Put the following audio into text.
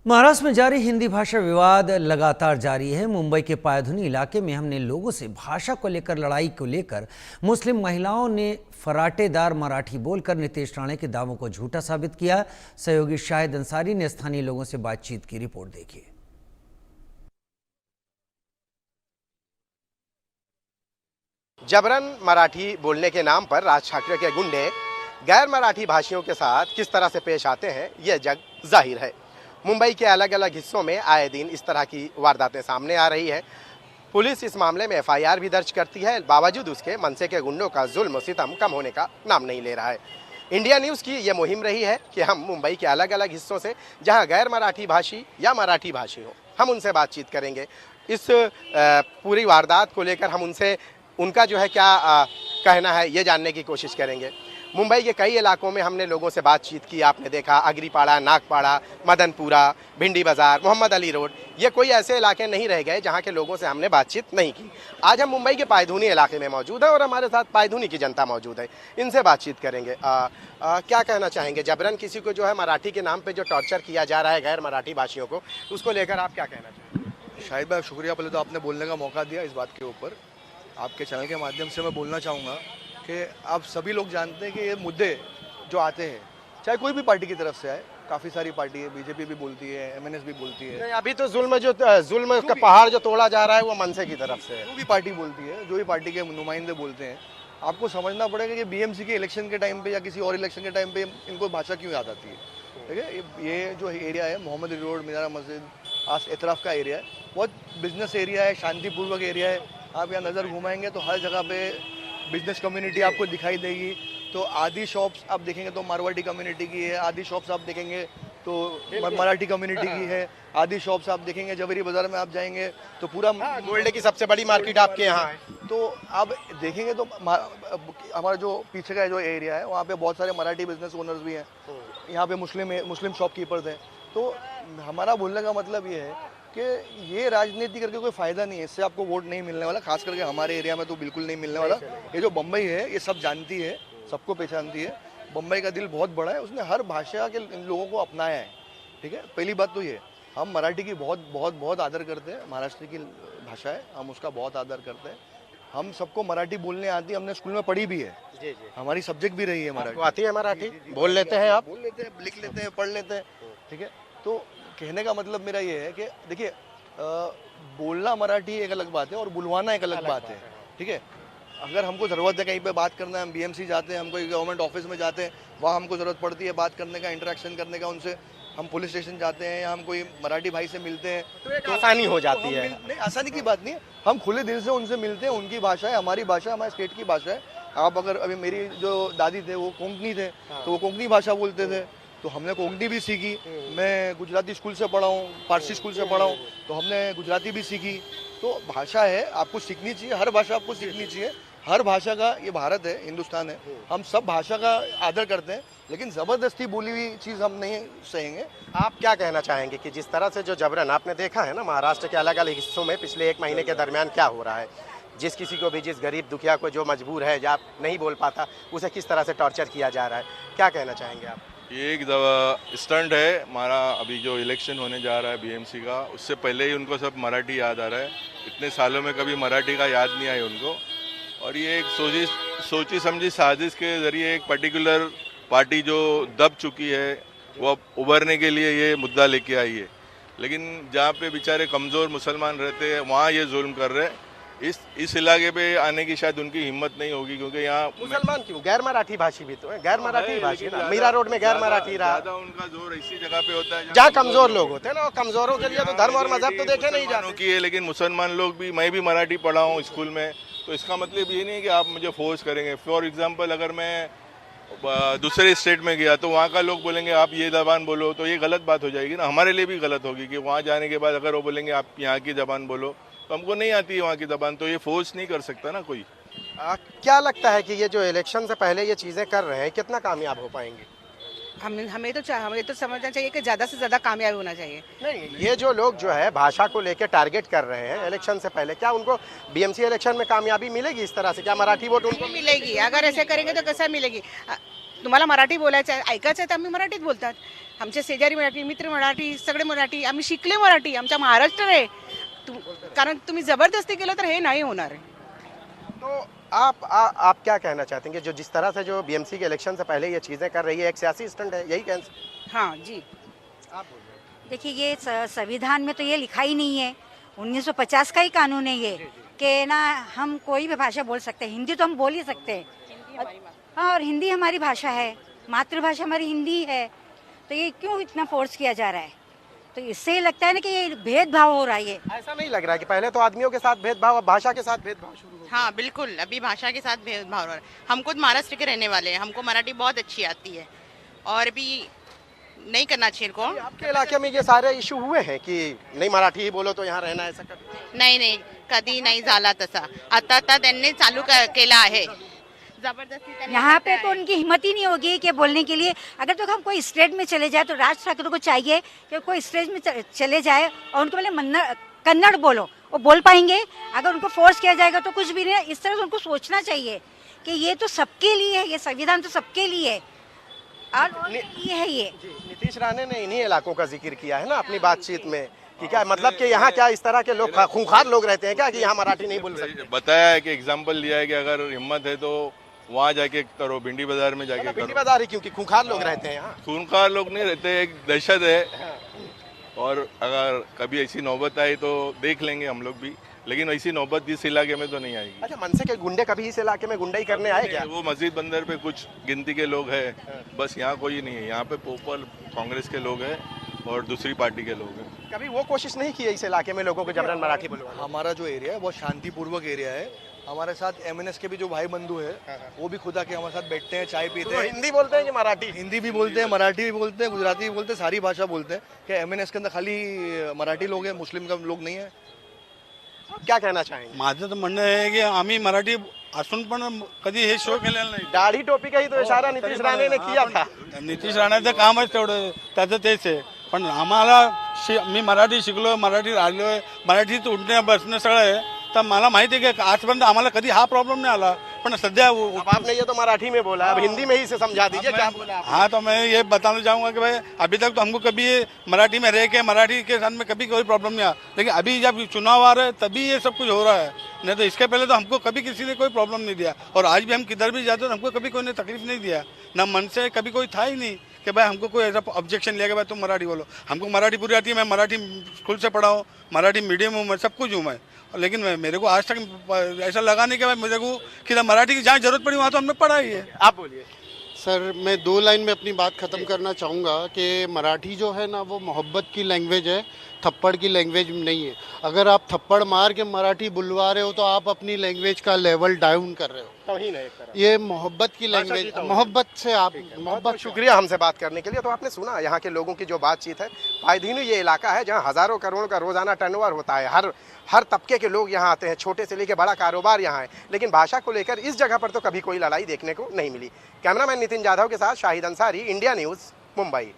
महाराष्ट्र में जारी हिंदी भाषा विवाद लगातार जारी है। मुंबई के पायधुनी इलाके में हमने लोगों से भाषा को लेकर लड़ाई को लेकर मुस्लिम महिलाओं ने फराटेदार मराठी बोलकर नीतीश राणे के दावों को झूठा साबित किया। सहयोगी शाहिद अंसारी ने स्थानीय लोगों से बातचीत की रिपोर्ट देखी। जबरन मराठी बोलने के नाम पर राज ठाकरे के गुंडे गैर मराठी भाषियों के साथ किस तरह से पेश आते हैं, यह जग जाहिर है। मुंबई के अलग अलग हिस्सों में आए दिन इस तरह की वारदातें सामने आ रही है। पुलिस इस मामले में एफआईआर भी दर्ज करती है, बावजूद उसके मनसे के गुंडों का जुल्म सितम कम होने का नाम नहीं ले रहा है। इंडिया न्यूज़ की यह मुहिम रही है कि हम मुंबई के अलग अलग हिस्सों से जहां गैर मराठी भाषी या मराठी भाषी हो, हम उनसे बातचीत करेंगे। इस पूरी वारदात को लेकर हम उनसे उनका जो है क्या कहना है, ये जानने की कोशिश करेंगे। मुंबई के कई इलाकों में हमने लोगों से बातचीत की। आपने देखा अग्रीपाड़ा, नागपाड़ा, मदनपुरा, भिंडी बाजार, मोहम्मद अली रोड, ये कोई ऐसे इलाके नहीं रह गए जहां के लोगों से हमने बातचीत नहीं की। आज हम मुंबई के पायधुनी इलाके में मौजूद हैं और हमारे साथ पायधुनी की जनता मौजूद है। इनसे बातचीत करेंगे। क्या कहना चाहेंगे, जबरन किसी को जो है मराठी के नाम पर जो टॉर्चर किया जा रहा है गैर मराठी भाषियों को, उसको लेकर आप क्या कहना चाहेंगे? शाहिद भाई, शुक्रिया पहले तो आपने बोलने का मौका दिया इस बात के ऊपर। आपके चैनल के माध्यम से मैं बोलना चाहूँगा कि आप सभी लोग जानते हैं कि ये मुद्दे जो आते हैं, चाहे कोई भी पार्टी की तरफ से आए, काफ़ी सारी पार्टी है, बीजेपी भी बोलती है, एमएनएस भी बोलती है। नहीं, अभी तो जुल्म का पहाड़ जो तोड़ा जा रहा है वो मनसे की तरफ से है। जो भी पार्टी बोलती है, जो भी पार्टी के नुमाइंदे बोलते हैं, आपको समझना पड़ेगा कि बीएमसी के इलेक्शन के टाइम पे या किसी और इलेक्शन के टाइम पे इनको भाषा क्यों याद आती है। ठीक है, ये जो एरिया है मोहम्मद अली रोड, मीनारा मस्जिद, आस एतराफ़ का एरिया है, बहुत बिजनेस एरिया है, शांतिपूर्वक एरिया है। आप यहाँ नज़र घुमाएंगे तो हर जगह पे बिजनेस कम्युनिटी आपको दिखाई देगी। तो आधी शॉप्स आप देखेंगे तो मारवाड़ी कम्युनिटी की है, आधी शॉप्स आप देखेंगे तो मराठी कम्युनिटी की है, आधी शॉप्स आप देखेंगे जवेरी बाजार में आप जाएंगे तो पूरा गोल्ड की सबसे बड़ी मार्केट आपके यहाँ है। तो आप देखेंगे तो हमारा जो पीछे का जो एरिया है वहाँ पे बहुत सारे मराठी बिजनेस ओनर्स भी हैं। यहाँ पे मुस्लिम शॉपकीपर्स हैं। तो हमारा बोलने का मतलब ये है कि ये राजनीति करके कोई फ़ायदा नहीं है, इससे आपको वोट नहीं मिलने वाला। खास करके हमारे एरिया में तो बिल्कुल नहीं मिलने वाला। ये जो बम्बई है ये सब जानती है, सबको पहचानती है। बम्बई का दिल बहुत बड़ा है, उसने हर भाषा के लोगों को अपनाया है। ठीक है, पहली बात तो ये, हम मराठी की बहुत बहुत बहुत आदर करते हैं। महाराष्ट्र की भाषा है, हम उसका बहुत आदर करते हैं। हम सबको मराठी बोलने आती है, हमने स्कूल में पढ़ी भी है। जी जी, हमारी सब्जेक्ट भी रही है मराठी। आती है मराठी? बोल लेते हैं आप? बोल लेते हैं, लिख लेते हैं, पढ़ लेते हैं। ठीक है, तो कहने का मतलब मेरा ये है कि देखिए, बोलना मराठी एक अलग बात है और बुलवाना एक अलग बात है। ठीक है, अगर हमको ज़रूरत है कहीं पे बात करना है, हम बीएमसी जाते हैं, हम कोई गवर्नमेंट ऑफिस में जाते हैं, वहाँ हमको ज़रूरत पड़ती है बात करने का, इंटरेक्शन करने का उनसे, हम पुलिस स्टेशन जाते हैं या हम कोई मराठी भाई से मिलते हैं तो आसानी हो जाती है। नहीं, आसानी की बात नहीं है, हम खुले दिल से उनसे मिलते हैं। उनकी भाषा है, हमारी भाषा, हमारे स्टेट की भाषा है। आप अगर अभी मेरी जो दादी थे वो कोंकणी थे, तो वो कोंकणी भाषा बोलते थे, तो हमने कोंकणी भी सीखी। मैं गुजराती स्कूल से पढ़ा हूँ, पारसी स्कूल से पढ़ा हूँ, तो हमने गुजराती भी सीखी। तो भाषा है, आपको सीखनी चाहिए, हर भाषा आपको सीखनी चाहिए। हर भाषा का, ये भारत है, हिंदुस्तान है, हम सब भाषा का आदर करते हैं, लेकिन ज़बरदस्ती बोली हुई चीज़ हम नहीं सहेंगे। आप क्या कहना चाहेंगे कि जिस तरह से जो जबरन आपने देखा है ना महाराष्ट्र के अलग अलग हिस्सों में पिछले 1 महीने के दरमियान क्या हो रहा है, जिस किसी को भी, जिस गरीब दुखिया को जो मजबूर है या नहीं बोल पाता, उसे किस तरह से टॉर्चर किया जा रहा है, क्या कहना चाहेंगे आप? ये एक स्टंट है हमारा। अभी जो इलेक्शन होने जा रहा है बीएमसी का, उससे पहले ही उनको सब मराठी याद आ रहा है। इतने सालों में कभी मराठी का याद नहीं आई उनको, और ये एक सोची समझी साजिश के ज़रिए एक पर्टिकुलर पार्टी जो दब चुकी है वो अब उभरने के लिए ये मुद्दा लेके आई है। लेकिन जहाँ पे बेचारे कमज़ोर मुसलमान रहते हैं वहाँ ये जुल्म कर रहे हैं। इस इलाके पे आने की शायद उनकी हिम्मत नहीं होगी, क्योंकि यहाँ मुसलमान क्यों, गैर मराठी भाषी भी तो है, गैर मराठी भाषी ना, मीरा रोड में गैर मराठी रहा। ज़्यादा उनका जोर इसी जगह पे होता है जहाँ कमजोर लोग होते हैं ना, कमजोरों के लिए तो धर्म और मजहब तो देखे नहीं जाते की है। लेकिन मुसलमान लोग भी, मैं भी मराठी पढ़ा हूँ स्कूल में, तो इसका मतलब ये नहीं है कि आप मुझे फोर्स करेंगे। फॉर एग्जाम्पल, अगर मैं दूसरे स्टेट में गया तो वहाँ का लोग बोलेंगे आप ये ज़बान बोलो, तो ये गलत बात हो जाएगी ना, हमारे लिए भी गलत होगी कि वहाँ जाने के बाद अगर वो बोलेंगे आप यहाँ की ज़बान बोलो, तो हमको नहीं आती है वहाँ की ज़बान, तो ये फोर्स नहीं कर सकता ना कोई। क्या लगता है कि ये जो इलेक्शन से पहले ये चीज़ें कर रहे हैं, कितना कामयाब हो पाएंगे? हमें तो समझना चाहिए कि ज़्यादा से ज़्यादा कामयाब होना चाहिए। नहीं, ये जो लोग जो है भाषा को लेकर टारगेट कर रहे हैं इलेक्शन से पहले, क्या उनको बीएमसी इलेक्शन में कामयाबी मिलेगी इस तरह से? क्या मराठी वोट उनको मिलेगी? अगर ऐसे करेंगे तो कैसा मिलेगी? तुम्हाला मराठी बोलायचं आहे, ऐकायचं आहे तर आम्ही मराठीत बोलतात. आमचे शेजारी मराठी, मित्र मराठी, सगळे मराठी, आम्ही शिकले मराठी, आमचा महाराष्ट्र आहे. कारण तुम्ही जबरदस्ती केलं तर हे नाही होणार आहे. तो आप क्या कहना चाहते हैं कि जो जिस तरह से जो बीएमसी के इलेक्शन से पहले ये चीज़ें कर रही है, एक सियासी स्टंट है, यही कह हाँ जी. आप बोलिए. देखिए ये संविधान में तो ये लिखा ही नहीं है. 1950 का ही कानून है ये कि ना हम कोई भी भाषा बोल सकते हैं. हिंदी तो हम बोल ही सकते हैं. हाँ, और हिंदी हमारी भाषा है, मातृभाषा हमारी हिंदी है. तो ये क्यों इतना फोर्स किया जा रहा है? तो इससे ही लगता है ना कि ये भेदभाव हो रहा है. ये ऐसा नहीं लग रहा है कि पहले तो आदमियों के साथ भेदभाव, अब भाषा के साथ भेदभाव शुरू हो गया? हाँ बिल्कुल, अभी भाषा के साथ भेदभाव हो रहा है. हम खुद महाराष्ट्र के रहने वाले हैं, हमको मराठी बहुत अच्छी आती है और अभी नहीं करना चाहिए इनको. आपके इलाके में ये सारे इशू हुए हैं कि नहीं मराठी ही बोलो तो यहाँ रहना है, ऐसा कभी? नाही कधी नाही झाला तसा. आता त्यांनी चालू केला आहे जबरदस्ती. त्यांनी यहाँ पे करता तो है. उनकी हिम्मत ही नहीं होगी कि बोलने के लिए. अगर तो हम कोई स्टेट में चले जाए तो राज ठाकरे को चाहिए कि कोई स्टेट में चले जाए और उनको बोले कन्नड़ बोलो, वो बोल पाएंगे? अगर उनको फोर्स किया जाएगा तो कुछ भी नहीं. इस तरह से उनको सोचना चाहिए कि ये तो सबके लिए है, ये संविधान तो सबके लिए है और ये है ये. नीतीश राणे ने इन्हीं इलाकों का जिक्र किया है ना अपनी बातचीत में कि क्या मतलब कि यहाँ क्या इस तरह के लोग खूंखार लोग रहते हैं क्या कि यहाँ मराठी नहीं बोल सकते? बताया है कि एग्जाम्पल लिया है कि अगर हिम्मत है तो वहाँ जाके करो, भिंडी बाजार में जाके भिंडी करो. बाजार ही क्योंकि खूंखार लोग रहते हैं यहाँ. खूनखार लोग नहीं रहते, एक दहशत है. और अगर कभी ऐसी नौबत आई तो देख लेंगे हम लोग भी, लेकिन ऐसी नौबत इस इलाके में तो नहीं आएगी. अच्छा, मनसे के गुंडे कभी इस इलाके में गुंडाई करने आए क्या? वो मस्जिद बंदर पे कुछ गिनती के लोग हैं, बस यहाँ कोई नहीं है. यहाँ पे पोपल कांग्रेस के लोग हैं और दूसरी पार्टी के लोग हैं. कभी वो कोशिश नहीं की है इस इलाके में लोगों को जबरन मराठी बुलवाना? हमारा जो एरिया है बहुत शांतिपूर्वक एरिया है. हमारे साथ एमएनएस के भी जो भाई बंधु है वो भी खुद आके हमारे साथ बैठते हैं, चाय पीते तो हैं. हिंदी बोलते हैं कि मराठी? हिंदी भी बोलते हैं, मराठी भी बोलते हैं, गुजराती भी बोलते हैं, सारी भाषा बोलते हैं. कि एमएनएस के अंदर खाली मराठी लोग हैं, मुस्लिम का लोग नहीं है. क्या कहना चाहेंगे? माझं तर म्हणणं आहे की आम्ही मराठी असून पण कधी हे शो केलेला नाही. दाढ़ी टोपी का ही तो इशारा नीतीश राणे ने किया था. नितीश राणेचं कामच तेवढं, त्याचं तेच आहे. पण आम्हाला मी मराठी शिकलो, मराठी राहिलोय, मराठीत उठणं बसणं सगळं आहे. तर मला माहिती आहे की आजपर्यंत आम्हाला कधी हा प्रॉब्लेम नाही आला. पण सध्या अब आपने ये तो मराठी में बोला, अब हिंदी में ही से समझा दीजिए क्या बोला आपने? हाँ, तो मैं ये बताना चाहूँगा कि भाई अभी तक तो हमको कभी मराठी में रह के मराठी के साथ में कभी कोई प्रॉब्लम नहीं आया. लेकिन अभी जब चुनाव आ रहा है तभी ये सब कुछ हो रहा है. नहीं तो इसके पहले तो हमको कभी किसी ने कोई प्रॉब्लम नहीं दिया. और आज भी हम किधर भी जाते तो हमको कभी कोई ने तकलीफ नहीं दिया. ना मन से कभी कोई था ही नहीं कि भाई हमको कोई ऐसा ऑब्जेक्शन लिया कि भाई तुम मराठी बोलो. हमको मराठी पूरी आती है. मैं मराठी स्कूल से पढ़ा हूँ, मराठी मीडियम हूँ, मैं सब कुछ हूँ मैं. लेकिन मेरे को आज तक ऐसा लगा नहीं कि भाई मेरे को कि मराठी की जहाँ जरूरत पड़ी वहाँ तो हमने पढ़ा ही है. आप बोलिए. सर, मैं 2 लाइन में अपनी बात ख़त्म करना चाहूँगा कि मराठी जो है ना वो मोहब्बत की लैंग्वेज है, थप्पड़ की लैंग्वेज नहीं है. अगर आप थप्पड़ मार के मराठी बुलवा रहे हो तो आप अपनी लैंग्वेज का लेवल डाउन कर रहे हो. तौहीन है एक तरह. ये मोहब्बत की लैंग्वेज, मोहब्बत से आप बहुत मोहब्बत. शुक्रिया हमसे बात करने के लिए. तो आपने सुना यहाँ के लोगों की जो बातचीत है. पायधीनु ये इलाका है जहाँ हजारों करोड़ का रोजाना टर्नओवर होता है. हर तबके के लोग यहाँ आते हैं, छोटे से लेकर बड़ा कारोबार यहाँ है. लेकिन भाषा को लेकर इस जगह पर तो कभी कोई लड़ाई देखने को नहीं मिली. कैमरामैन नितिन जाधव के साथ शाहिद अंसारी, इंडिया न्यूज़, मुंबई.